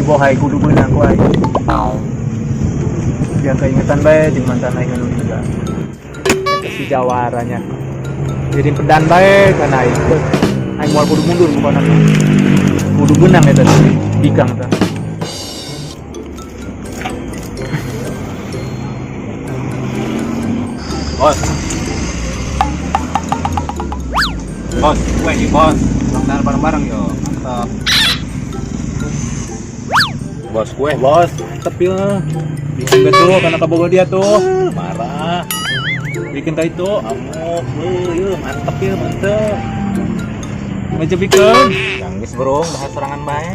bohai kudu benang ku aing. Dia keingetan bae di mantan aing anu juga. Eta si jawaranya. Jadi pedan bae kana aing. Aing moal kudu mundur bukan aku. Kudu benang eta bikang teh. Bos. Bos, kue nih bos. Makan bareng-bareng yo. Mantap. Bos kue. Bos, mantep ya. Bikin betul karena kabogo dia tuh. Marah. Bikin tadi tuh amuk. Mantep ya, mantep. Meja bikin. Janggis bro, bahas serangan bae.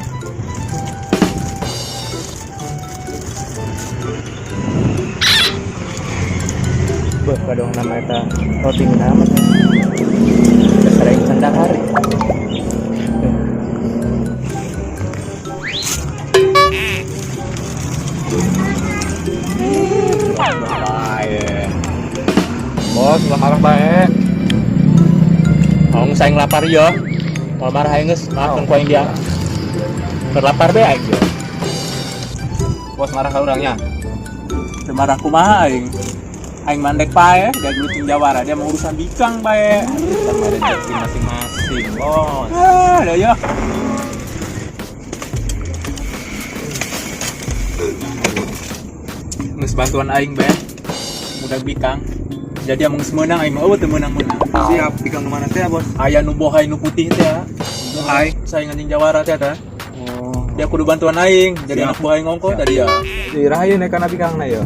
Beuh, kadang nama eta roti nama teh. Sering sandang hari. Bae. Bos, ulah marah bae. Mau saing lapar yo. Mau marah aing geus, maafkeun ku aing dia. Berlapar bae aing yo. Bos marah ka urangnya. Teu marah kumaha aing. Aing mandek pae, dia gulucing jawara, dia mau urusan bikang bae. Sama rezeki masing-masing, bos. Ada ya. Geus bantuan aing bae. Mudah bikang. Jadi amung semeunang aing mah eueuh teu meunang-meunang. Siap, bikang nu mana teh, bos? Aya nu bohai nu putih teh. Bohai saingan jeung jawara teh teh. Oh. Dia kudu bantuan aing, jadi anak bohai ngongko tadi ya. Di rahayu nek kana bikangna yo.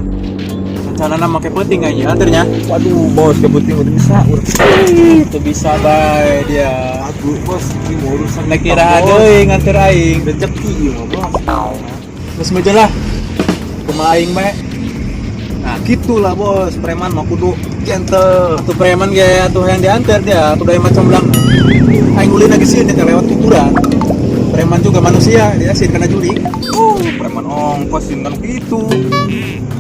Rencanana make penting aja anternya. Waduh, bos, kepenting udah bisa. Itu bisa bae dia. Aduh, bos, ini mau urusan Nek kira deui nganter aing. rezeki ieu mah, bos. Geus meja lah. Kumaha aing bae. Nah, gitulah, bos. Preman mah kudu gentle. Atuh preman ge atuh yang diantar dia, atuh daya macam belang. Aing ulin lagi sieun teh lewat kuburan. Preman juga manusia, dia sieun kana julik. Preman ongkos sih kan gitu.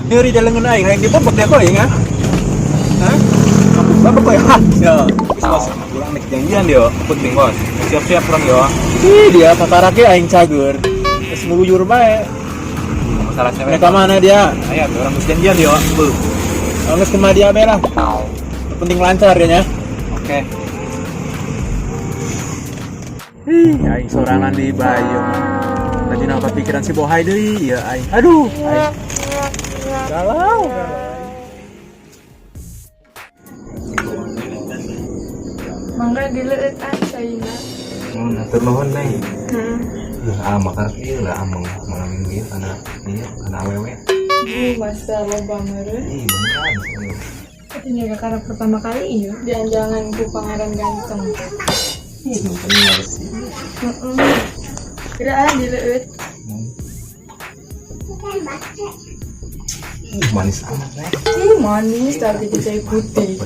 Nyeri jalangan aing, aing dipopok dia kok ya. Hah? Bapak kok ya? Ya. Bos, pulang nek janjian yo. Penting, bos. Siap-siap orang yo. Ih, dia patarake aing cager. Geus nguyur bae. Masalah cewek. Nek ka mana dia? Aya, orang geus janjian yo. Geus ke dia bae lah. Penting lancar dia nya. Oke. Ih, aing sorangan di bayu. Tadi napa pikiran si bohai deui ya aing. Aduh, aing. Galau. Mangga dileueutan saina. Natur nuhun, Neng. Ya, maka ieu lah ameng mengaming ieu kana awewe. Masa loba meureun. Ih, beneran. Katanya karena pertama kali ieu jangan ku pangaran ganteng. Ih, bener sih. Kiraan dileueut. Manis amat, Neng. Ih, manis tapi dicai putih.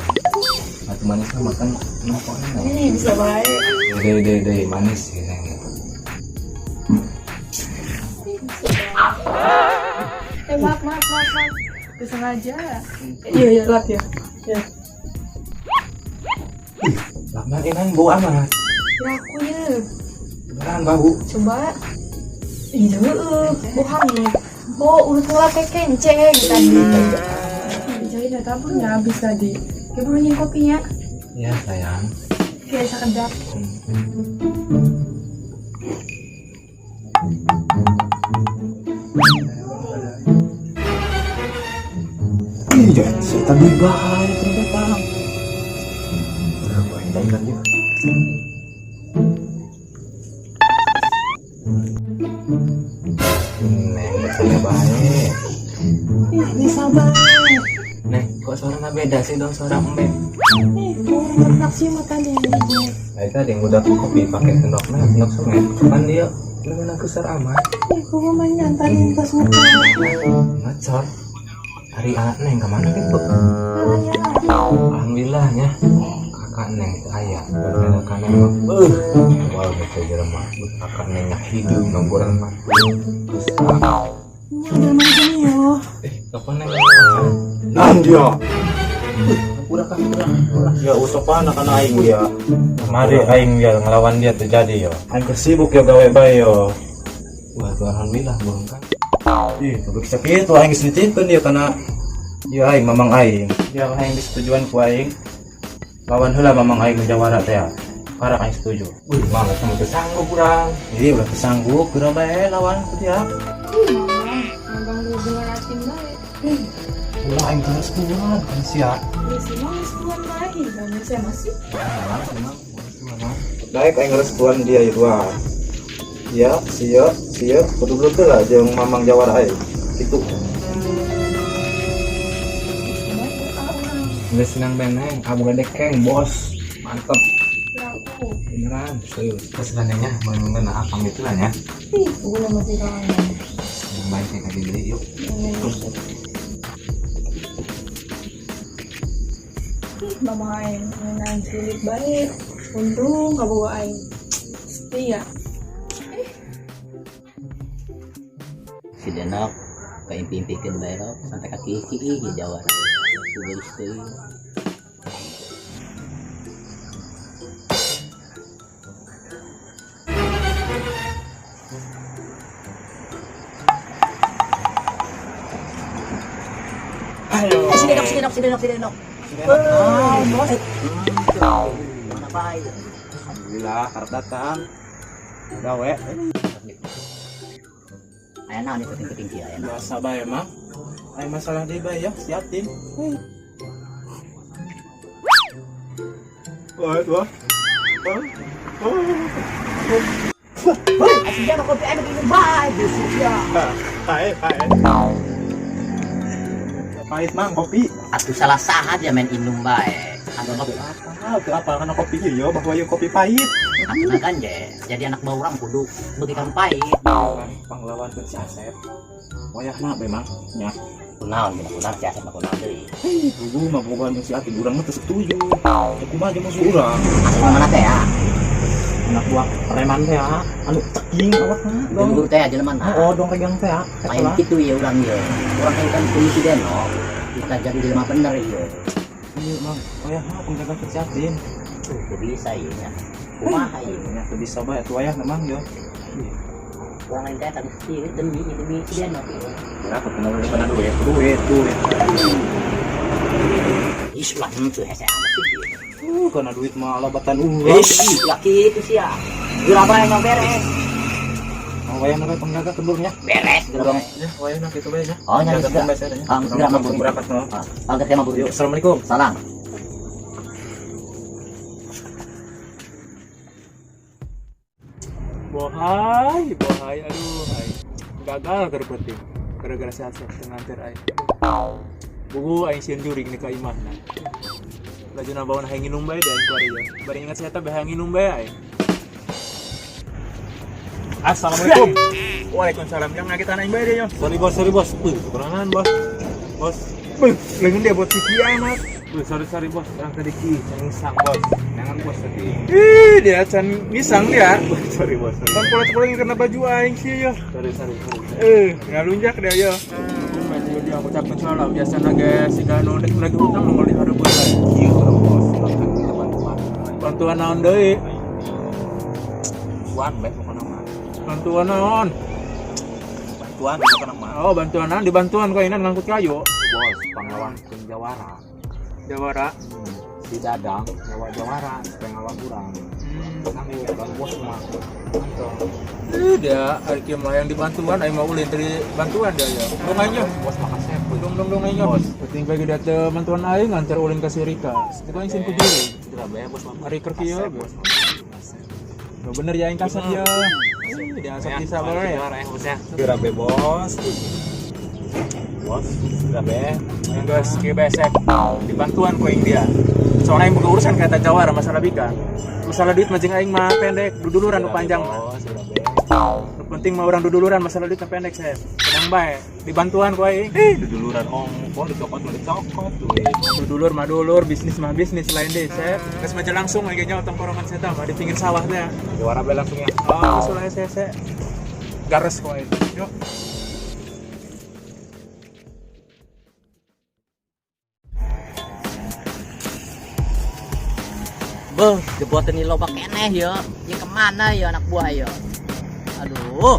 Atuh manis mah makan nopoknya. Ih, bisa bae. Deh, manis ya, Neng. Maaf. Disengaja. Iya, lat ya. Ya. Lakman ini bau amat. Lakunya. Beneran bau. Coba. Iya, bukan nih. Oh, udah telat kayak kenceng tadi. Jadi tabungnya habis tadi. Ya buruin kopinya. Ya, sayang. Kayak sekedap. Iya, setan baik ternyata. Berapa yang lagi? Neng, bertanya baik. Ih, bisa banget. Neng, kok suaranya beda sih dong suara embek? Ih, kurang naksi makan dia. Tadi yang udah kopi pakai sendok sungai. Kapan dia? Dengan besar amat. Ih, kok mau nyantarin tas muka. Ngacor. Hari anak Neng kemana gitu? Namanya. Alhamdulillahnya. Kakak Neng itu ayah. Dan kakak Neng mah. Wah, betul aja mah. Kakak Nengnya hidup nomboran mah. Terus Jangan macam ya. kapan Neng? Nah dia. Udah kan, udah. Ya usah anak aing dia. Mari aing dia ngelawan dia terjadi yo. Aing sibuk ya gawe bae yo. Wah, alhamdulillah burung kan. Ih, tapi sakit tuh aing dititipkeun dia karena ya aing mamang aing. Dia aing disetujuan ku aing. Lawan heula mamang aing ke Jawara teh. Karek aing setuju. Wih, malah sama sanggup kurang. Iya udah kesanggup geura bae lawan ku dia. Mengganggu hubungan atin baik. Ulah aing terus kuat kan sia. Ya sih mah sebulan baik. Dan saya masih. Baik aing restuan dia itu ah. Ya, sia betul-betul lah jeung mamang Jawara aing. Gitu. Udah senang beneng, abu gede keng bos, mantep. Aku. Beneran, serius. Terus sebenarnya mengenai akam itu lah ya. Ih, udah masih kawan. Yang baik yang tadi beli yuk. Mama aing mainan sulit baik. Untung kabawa aing. Setia. Si Denok keimpi-impikan bayar sampai kaki kiri di Jawa sudah istri si Denok mana baik Alhamdulillah karep datang. Gawe ayah naon itu penting dia ayah biasa bae mah. Aing masalah deui bae ya, siapin. Wah. si Denok kopi ayah begini baik ya Pahit. Pahit mang kopi. atuh salah sahat ya main indung baik atuh Apa karena kopi ieu bahwa ieu kopi pahit. atuh kan jadi anak bau orang kudu beuki pahit Panglawan ke si Asep. Wayahna bae mang nya. kunaon si Asep kunaon deui Bugu mah boga si Ati urang mah teu setuju. Kumaha jeung musuh urang. asal mana teh ya Anak buah preman teh anu ceking awakna. dulu teh jelema na Oh, dong regang teh. lain gitu ya orang ya orang kan polisi Denok kita jadi jelema bener ya Iya, Mang. Wayahna penjaga kesehatan. tuh bisa ya kumaha ya Ya, teu bisa bae atuh wayahna mang yo. orang lain teh tapi demi si Denok ya Berapa kenal pada duit. Islam tuh hese amat sih Karena duit mah labatan laki itu sih ya geraba yang beres Wayahna bae penjaga kendurnya. beres geraba Ya, wayahna kitu bae ya. oh nyari Jaga sudah bae ya. geraba berangkat no. angkat tema Yuk, buru assalamualaikum. salam Bohai, aduh, hai. Gagal terpenting. Gara-gara si Asep nganter aing. Bugu aing sieun jurig nih ka imahna. Lajuna bawa hayang nginum bae da aing kuari ya. Bari ingat si eta bae hayang nginum bae aing. Assalamualaikum. Waalaikumsalam. Yang ngagetan aing bae dia, Sorry bos. Kekurangan bos. Bos. Lengan dia buat Kiki amat. Sorry bos. Orang tadi ngisang bos. Jangan bos tadi. Ih, dia can ngisang dia. Sorry bos. Kan pola-pola kena baju aing sih ya. Sorry. Ngalunjak dia ya. Baju dia ucapkeun salam biasana ge siga nu dek lagi hutang nu di hareup bae. Iya bos. Bantuan. Bantuan naon deui? Bantuan bae pokona mah. Bantuan naon? Bantuan pokona mah. Oh, bantuan naon? Dibantuan kau inan ngangkut kayu. Bos, pahlawan Jawara. Jawara. Si Dadang nyawa Jawara supaya ngawak urang. Sanggup bang bos mah. Mantap. Dia ari kieu mah yang dibantuan aing mah ulin dari bantuan dia ya. Dong aja. Bos makasih. Dong aja. Bos. Penting bagi dia teh bantuan aing nganter ulin ka si Rika. Itu aing sin ku juri. Sudah bayar bos mah. Ari keur kieu. Bos. Lo bener ya aing kasep ya. Dia asap bisa bae ya. bosnya. Sudah be bos. Bos, sudah be. Yang guys, kieu besek dibantuan ku aing dia. Soalnya aing boga urusan kata Jawara masalah bika. Masalah duit majeng aing mah pendek, duduluran nu panjang mah. Bos, sudah be. Nu penting mah orang duduluran masalah duit mah pendek saya. Tenang bae, dibantuan ku aing. Duduluran ongkos dicokot duit. Dulur mah dulur, bisnis mah bisnis lain deh, saya. Geus maja langsung lagi nyawa tongkorongan saya tah di pinggir sawah teh. Jawara be langsung ya. Oh, usul aja saya. Gares ku aing. Yuk. beuh jebotan ini loba keneh ya kemana ya anak buah ya aduh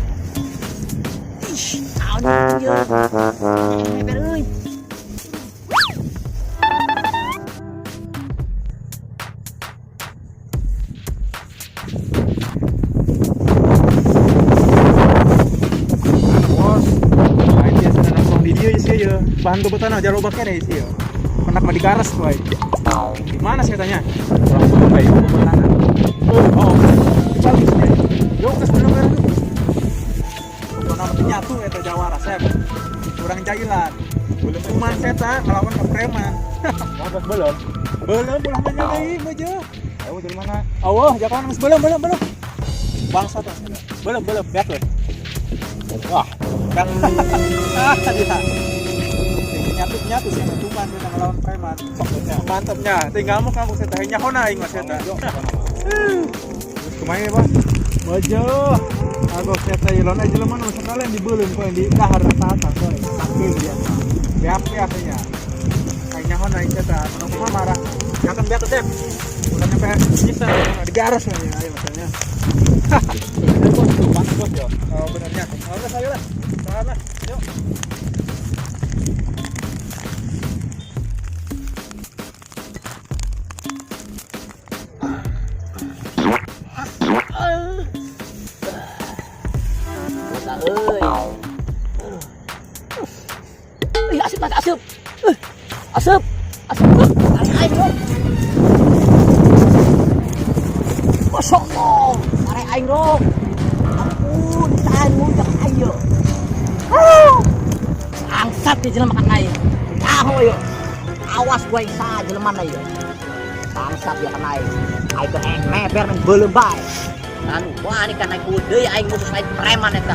Bos, main dia sana nongkrong di dia sih ya. Bahan kebetulan aja lobaknya deh sih ya. Penak mah di garas tuh. Di mana saya tanya? Langsung baik kebetulan. Oh, bagus ya. Yuk ke sebelum beres tuh. Pokoknya mati nyatu eta Jawara Sep. Kurang jailan. Belum cuman seta ngelawan ke preman. Bagus belum? Belum pulang banyak deui aja. Tahu dari mana? Allah, jangan mas belum. Bangsa tuh. Belum, lihat loh. Wah, Kang dia. Nyatu sih cuman kita ngelawan preman. Mantapnya. Tinggal mau kamu saya tanya kau naing mas eta. Kumaha bos? Bojo. Aku saya tailon aja lemah nu sekalian dibeulun kau yang di dahar rata-rata kau. Saking dia. Biap nya. Kayaknya kau naing eta. Nunggu marah. Jangan biar Sep. Udah nyampe bisa di garas nih ayo masanya. bos tuh, mana bos yo? Oh benernya. Oke saya lah. Sana. Yuk. Bota euy. Asep mas asep. Asep. Ayo bro. Kosong dong. Arek aing bro. Ampun, tahan mundak ayo. Angsat di jelema makan aing. Tahu yo. Awas gue sa jelema ayo. Bangsat ya kan aing. Aing teh meber nang beuleum bae. Anu, wah ini kan naik deui aing musuh naik preman eta.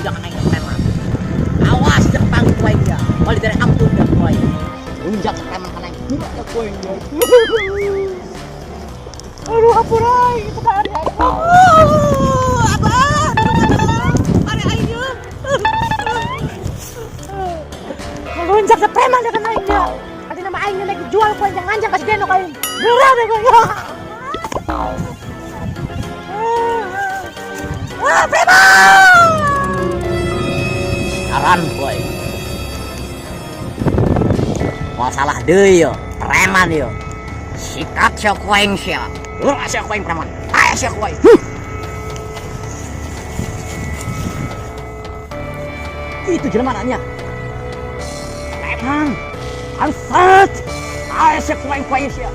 Jangan naik preman. Awas Jepang kuai dia. Balik dari ampun dah kuai. Unjak preman kan aing. Ya kuai dia. Aduh apurai, itu kan ada aing. Abah, ada aing. Unjak preman dia kan aing dia. Adi nama aing naik jual kuai yang anjang kasih denok aing. Gerah deh kuai. Preman! Saran boy. Masalah deui yo, preman yo. Sikat sia koeng sia. Sia koeng preman. Aya sia koeng. Itu jelema nanya. Preman. Ansat. Aya sia koeng sia.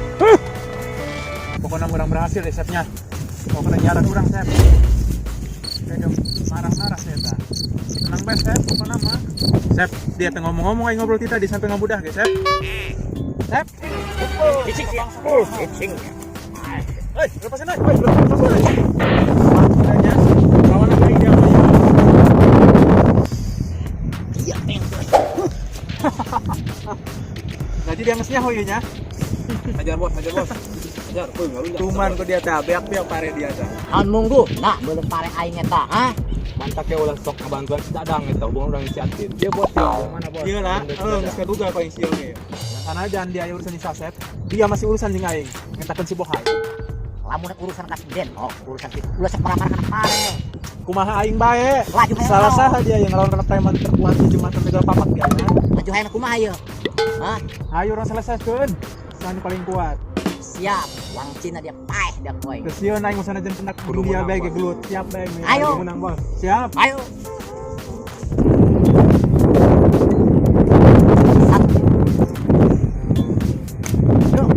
Pokoknya kurang berhasil ya Sepnya. Pokoknya nyaran kurang Sep. Kayak marah-marah saya tak. Tenang bes Sep, pokoknya mah. Sep, dia tengah ngomong-ngomong aja ngobrol kita di samping ngabudah guys Sep. Sep. Cicing. Cicing. Hei, lepasin aja. Lepasin aja. Makanya, lawan apa yang dia mau. Iya, tengok. Jadi dia ngesnya hoinya. Ajar bos. Ajar, enggak Cuman kok dia teh beak pare dia teh. Han munggu, nah belum pare aing eta, ha? Mantap ya ulah sok bantuan dadang eta hubungan orang inisiatif. Dia bos yang mana bos? Iya lah, geus kaduga kau yang sieu ge. Sana jangan dia urusan Sasep. Dia masih urusan jeung aing. Ngetakeun si Bohai. Lamun urusan kasiden, oh urusan ulah samarah kana pare. Kumaha aing bae. Laju hayang Salah naon? saha dia yang ngelawan kana preman terkuat di Jumatan Tegal Papak dia. Laju hayang kumaha ieu? Hah? Ayo orang selesaikeun. Sana paling kuat. Siap, wang Cina dia paeh dia koy. Terus yun, aing mau sana jen pendak Kudu dia menang, bae Bos. ge gelut. Siap bae. Ayo. Menang bos. Siap. Ayo. Satu. Yuk.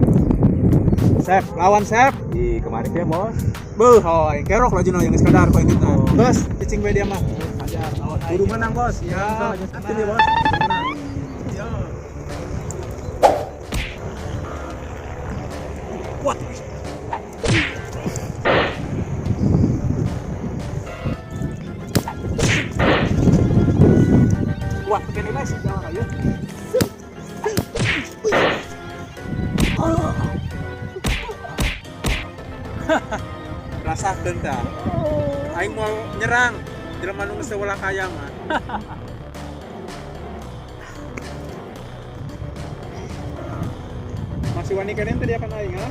Sep, lawan Sep. Di kemarin ya bos. Beuh, aing kerok laju yang sekadar kau kita. Bos, cicing bae dia mah. Ajar lawan aing. Kudu menang bos. Ya. Nanti dia bos. Menang. Yo. Kuat. Kuat begini guys, jangan ayo. Rasakeun tah. Aing mau nyerang, jelema nu geus teu kaya mah. Masih wani kenen tadi akan aing ha.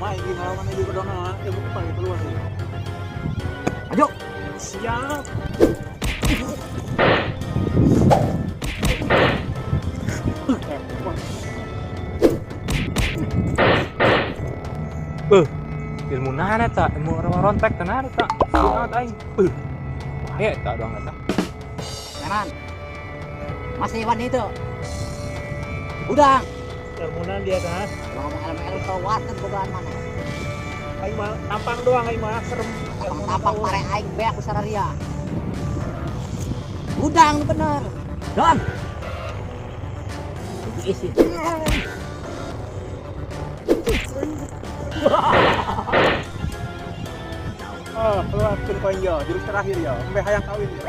Main di halaman juga dong, ilmu kembali keluar sih. Ayo. Siap. Ilmu nana tak, ilmu orang rontek tenar tak. Sangat aing. Bahaya tak doang eta. Kanan. Masih Iwan itu. Udah. Ilmu nana dia kan. Ngomong elem-elem tau waten bogaan mana. Aing mah tampang doang aing mah serem. Tampang pare aing beak ku sararia. Udang bener. Don. Isi. Oh, keluar pun koin ya, jurus terakhir ya. Sampai hayang kawin ya.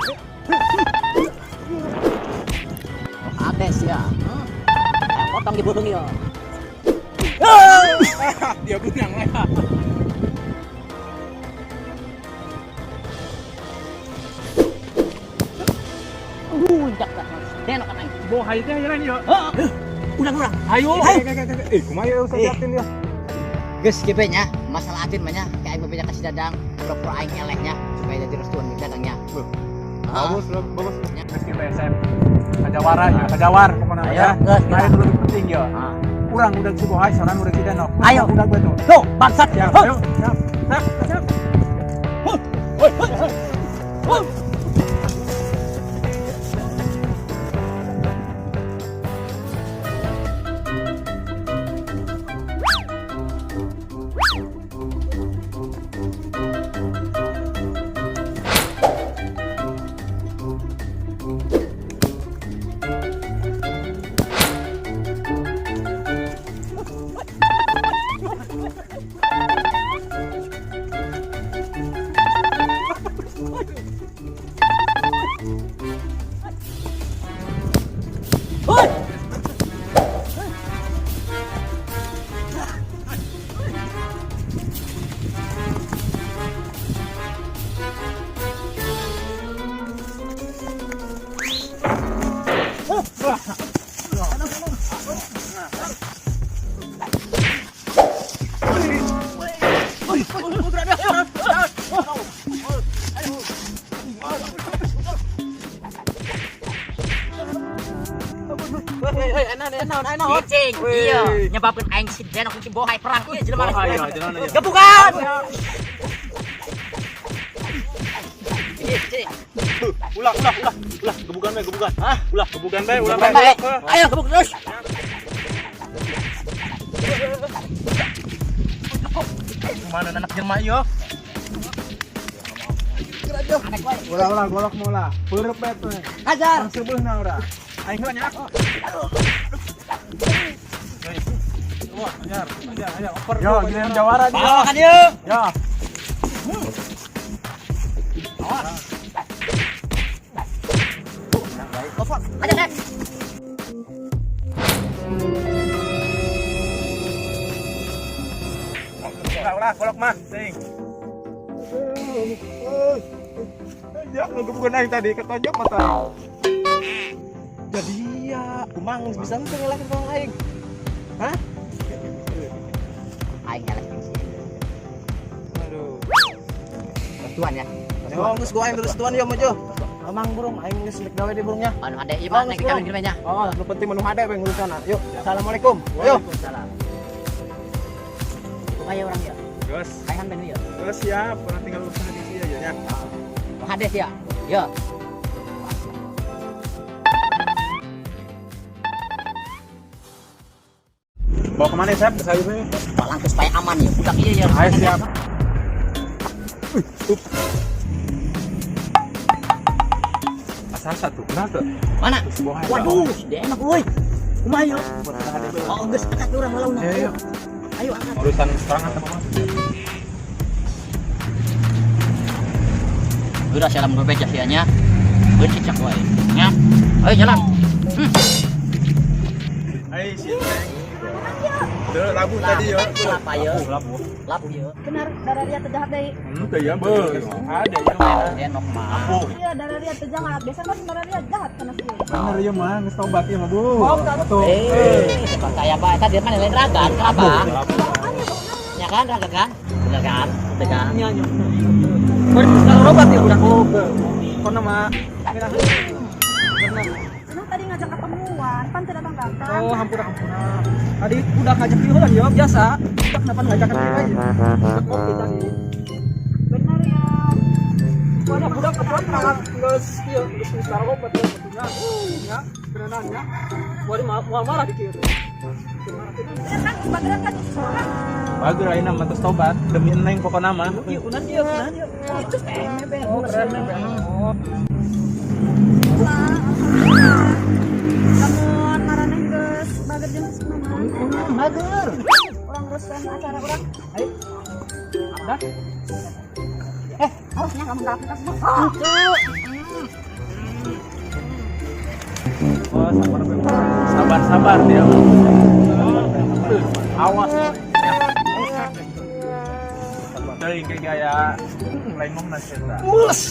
Ades ya. Potong di burung ya. Dia benang lah. Jak tak. Den kan aing. Bawa hai teh jalan ya. Ulang. Ayo. Kumaha usah jatin dia. Geus kieu nya, masalah atin mah nya, kayak aing bebeja kasih dadang, pura-pura aing elehnya supaya jadi restuan di dadangnya. Bagus. Geus kita SM. Kajawara ya, kajawar pokoknya ya. Nah itu lebih penting ya. Kurang udah si bohai, soran udah kita nok. Ayo. Udah betul. Tuh, bangsat. Ya, ayo. Siap. Cing, iya, nyebabkeun aing si Den aku si bohai perang ieu jelema. Bohai ya, jelema ya. Gebukan. Ulah, gebukan bae, gebukan. Hah? Ulah, gebukan bae. Ayo gebuk terus. Kemana anak jelema ieu? Anek wae. Ulah, golok mola. Peureup bae teh. Hajar. Sebeulna urang. Aing banyak. Ajar, oper. Yo, giliran jawara dia. Bawa dia. Ya. Oper. Aja deh. Ulah, golok mah, sing. Ya, gebukan aing tadi ketonjok mata. Jadi ya, kumang bisa ngelakin orang aing. Hah? Aing eleh sih. Aduh. Restuan ya. Oh, geus gua aing terus tuan ya mah jo. Amang burung aing geus lek gawe di burungnya. Anu ade ieu mah nek kawin gimana? Oh, nu penting menu hade we ngurusana. Yuk, assalamualaikum. Ayo. Waalaikumsalam. Ayo orang ya. Gus, Aing han ya. siap. Orang tinggal urusan di sini aja ya. Hades ya. Yo. Bawa kemana ya, Sep? Sayurnya. Palang supaya aman ya. Budak ieu ya. Ayo, siap. Asal satu, kenapa? Mana? Sebuah air. Waduh, dia enak woi. Kumaha yo? Oh, geus angkat urang launa. Ayo. Ayo angkat. Urusan serangan sama Mas. Udah salam bebeja sianya. Bencik cak wae. Ya. Ayo jalan. Ayo, siap. Udah labu tadi ya. Apa ya? Labu. Lapu ya. Benar, darah dia terjahat dari. Udah ya, ada ya. Enok mah. Iya, darah dia terjahat. Biasa kan darah dia jahat karena sih. Bener ya, mah. Nges tobat ya, mah, Bu. Tuh. Bukan saya bae tadi mana lain ragan, kenapa? Ya ya kan, raga kan? Bener kan? Bener kan? Iya, iya. Kalau obat ya udah obat. Kau nama Emang tadi ngajak ketemuan, pan tidak datang-datang. oh hampura. Tadi udah ngajak diulan ya biasa. Udah kenapa ngajak dia aja? Kopi tadi. Bener ya. Udah kebetulan tangan geus ieu geus sekarang obat ya betulnya. Ya, benerannya. Mau marah dikit. Enak, bagera kan seorang. Bagus ayeuna mah tos tobat demi eneng pokona mah. Ieu unan ieu. Itu emebe. Oh, keren emebe. Oh. Namun marane geus bager jeung mana? Bager. Orang resep acara orang. Ayo. Dah. Harusnya kamu enggak apa Oh, sabar dia. Awas. Dari kayak gaya lengong nasi eta. Mules.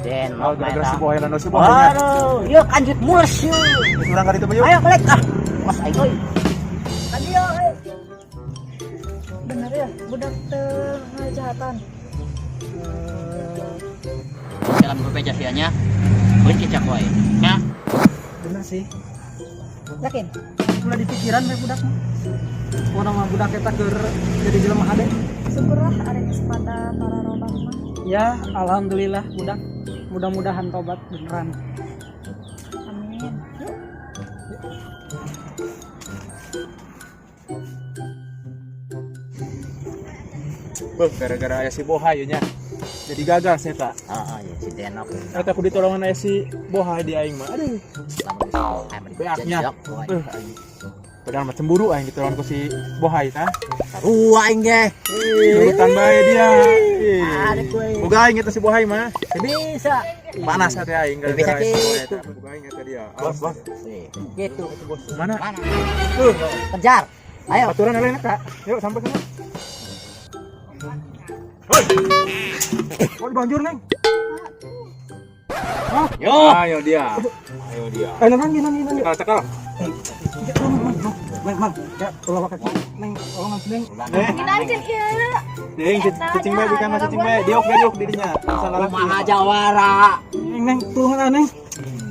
Den, Oh, gara-gara si boy lan si boynya. aduh, yuk lanjut mules yuk. Surang ka ditu bayu. Ayo balik ah. Mas ayo. Ayo. Bener ya, budak teu ngajahatan. Dalam berbeda sianya. Benci cak wae. Ya. Bener sih. Yakin? Ulah di pikiran we budak mah. Oh, nama budak eta keur jadi jelema hade. Syukurlah ada kesempatan para rombang mah. Ya, alhamdulillah budak. Mudah-mudahan tobat beneran. Amin. Gara-gara aya si Boha ieu nya. Jadi gagal saya tak. Ya si Denok. Eta ku ditolongan aya si Boha di aing mah. Aduh. Beaknya. Aing. Padahal mah cemburu aing ditolongan ku si Boha eta. Aing ge. Nurutan bae dia. Ada gue. Boga aing eta si Boha mah. Bisa. Panas hati aing Bisa gara-gara si Boha gitu. eta. Boga aing eta dia. Awas, bos. Gitu. Mana? Mana? Kejar. Ayo. Aturan lain Kak. Yuk sampai sana. Oh, banjur, Neng. Yo. Ayo dia. Nanti. Cekal. Mang. Ya, ulah pakai. Neng, tolong nanti, Neng. Ginajeun ieu. Neng, cicing bae bikan cicing bae. Diok didinya. Salah lagi. Maha Jawara. Neng, turun Neng.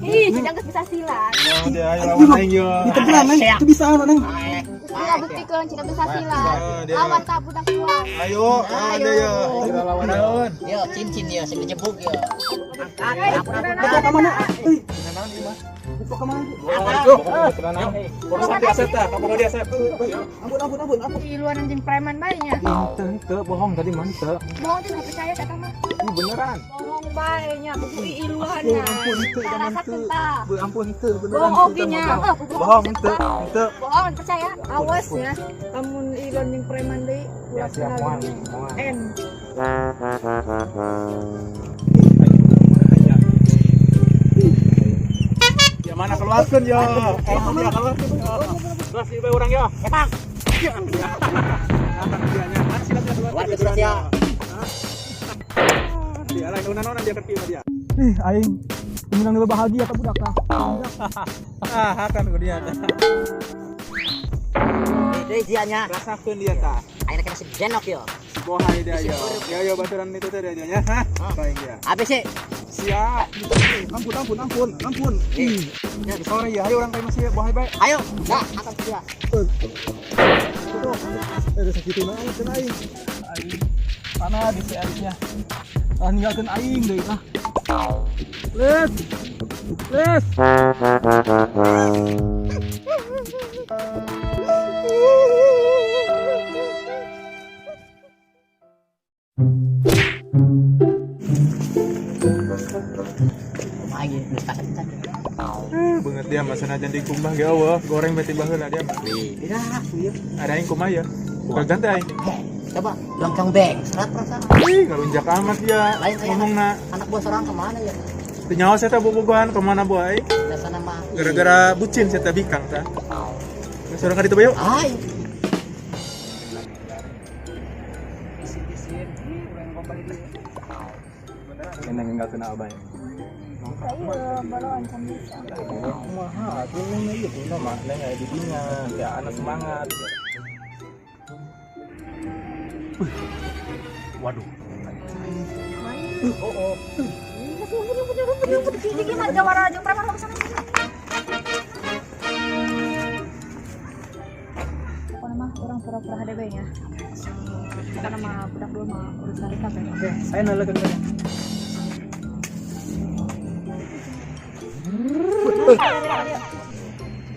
Ih, cenah geus bisa silat. Oh, dia ayo lawan Neng yo. Ditegelan, Neng. Itu bisa Neng. Tinggal buktikan cenah bisa silat. Lawan tak budak tua. Ayo, lawan dia yo. Kita lawan. Yo, cincin yo, sing dijebuk yo. Buka ke mana? Euy, kenapa ini mah? Buka ke mana? Urus sampai aset tah, kamu dia aset. Ampun. Di luar anjing preman bae nya. Teu bohong tadi mah teu. Bohong teh percaya kata mah. Ini beneran. Bohong bae nya, buku iluanna. Ampun teu jangan teu. Ampun teu beneran. Bohong oge nya. Bohong teu. Bohong percaya. Awas ya. Lamun ilon jeung preman deui. Ya siap moal. M. Ya mana keluarkan yo. Alhamdulillah keluarkan yo. Kelas di bae urang yo. Cepat. Akan dianya. Silakan keluar. Luar biasa ya. Dia lain unan dia kerti dia. Aing menang lebih bahagia ka budak tah. Akan ku dia tah. Deui dianya. Rasakeun dia tah. Ayeuna kena si Denok yo. Bohai dia yo. Yo baturan itu teh dia nya. Baik dia. ABC. Siap. Ampun. Ya sore ya. Ayo orang kayak masih bohai bae. Ayo. Dah, akan dia. Ada sakitu mah cenah aing. Aing mana di si aingnya. Ninggalkeun aing deui lah. Les. Ayo, geus kasih. Banget dia mah sanajan di kumbah ge eueuh, goreng beti baheula dia mah. Tidak, yuk. Ada aing kumaha ya? Bukan ganti aing. Coba loncong beng, serat perasaan. Ih, ngalunjak amat dia. Lain kayak Ngomongna anak buah seorang kemana ya? teu nyawa saya teh bobogohan ka mana boy. Dasar nama. Gara-gara bucin saya teh bikang tah. Geus urang ka ditu bae yuk. Ay, Enak ninggalkeun abah. Saya balon can bisa. Kumaha atuh neng ieu teh mah neng aya di dinya, ya anak semangat. Waduh. Oh. Gimana jawara jeung preman lo sana. Pokoknya mah orang pura-pura HDB nya. Karena mah budak dulu mah urusan kita ya. Oke, saya nalekeun bae.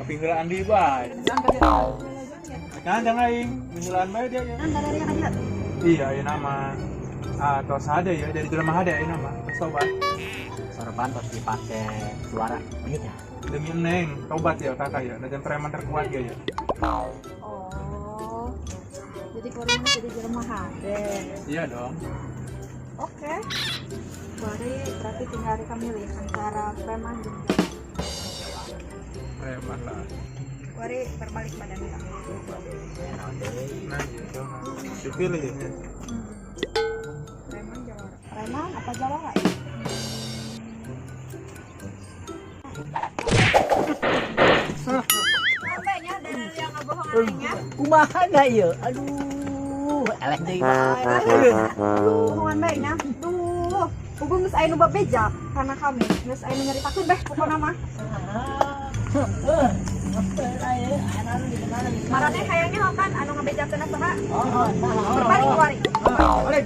Kapinggelaan di bae. Jangan aing, minggulan bae dia ya. Iya, ieu nama atau sade ya dari jelema hade ieu nama. Sobat. Sorban terus dipakai suara gitu ya. Demi neng, tobat ya kakak ya. Dan preman terkuat ya. Oh. Jadi korban jadi jelema hade. Iya dong. Oke. Berarti tinggal kita milih antara preman dan Preman lah. Wari berbalik badan kita. Nah, gitu. Dipilih ya. Preman Jawara. Preman apa Jawara? Sampainya dari yang ngebohongannya. Kumaha gak ya? Aduh, eleh deui bae. Bohongan baiknya. Tuh, Ugu geus aya nu bebeja karena kami. Geus aya nu nyaritakeun beh pokona mah. Marane kayaknya kan anu ngabejakeun saha? Berbalik wari. Balik.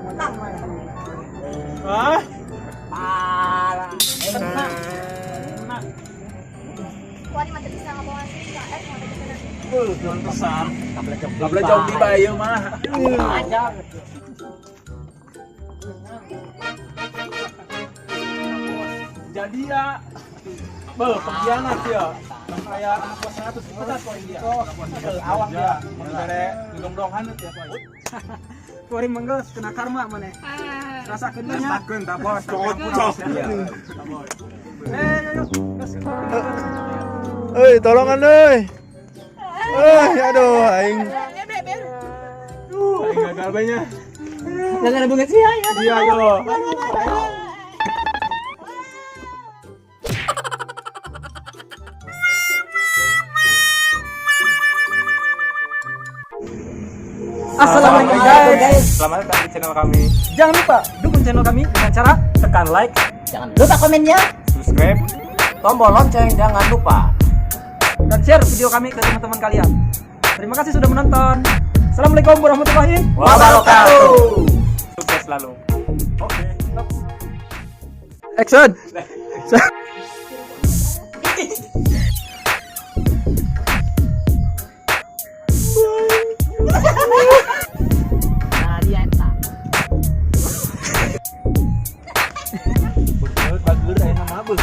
Menang. Ah, Parah. Wari mah teu bisa ngabawa sih. Mau bejakeun. jangan pesan. Gak Boleh jauh di bae ieu mah. Ajar. Jadi ya, pengkhianat ya. Kayak anak kelas 100 kita kok dia. Awak dia, membere dong hanut ya kok. Kuring menggeus kena karma mana? Rasakeun nya. Rasakeun tak bos, cocok. Euy, tolongan euy. Aduh, aing. Aing gagal bae nya. Jangan ada bunga sih ya. Iya yo. Assalamualaikum guys. Selamat datang di channel kami. Jangan lupa dukung channel kami dengan cara Tekan like, Jangan lupa komennya. subscribe, Tombol lonceng jangan lupa. dan share video kami ke teman-teman kalian. Terima kasih sudah menonton. Assalamualaikum warahmatullahi Wabarakatuh. sukses selalu. Oke. Action. Nah, dia eta. Bagus, bagus, enak mah, Bus.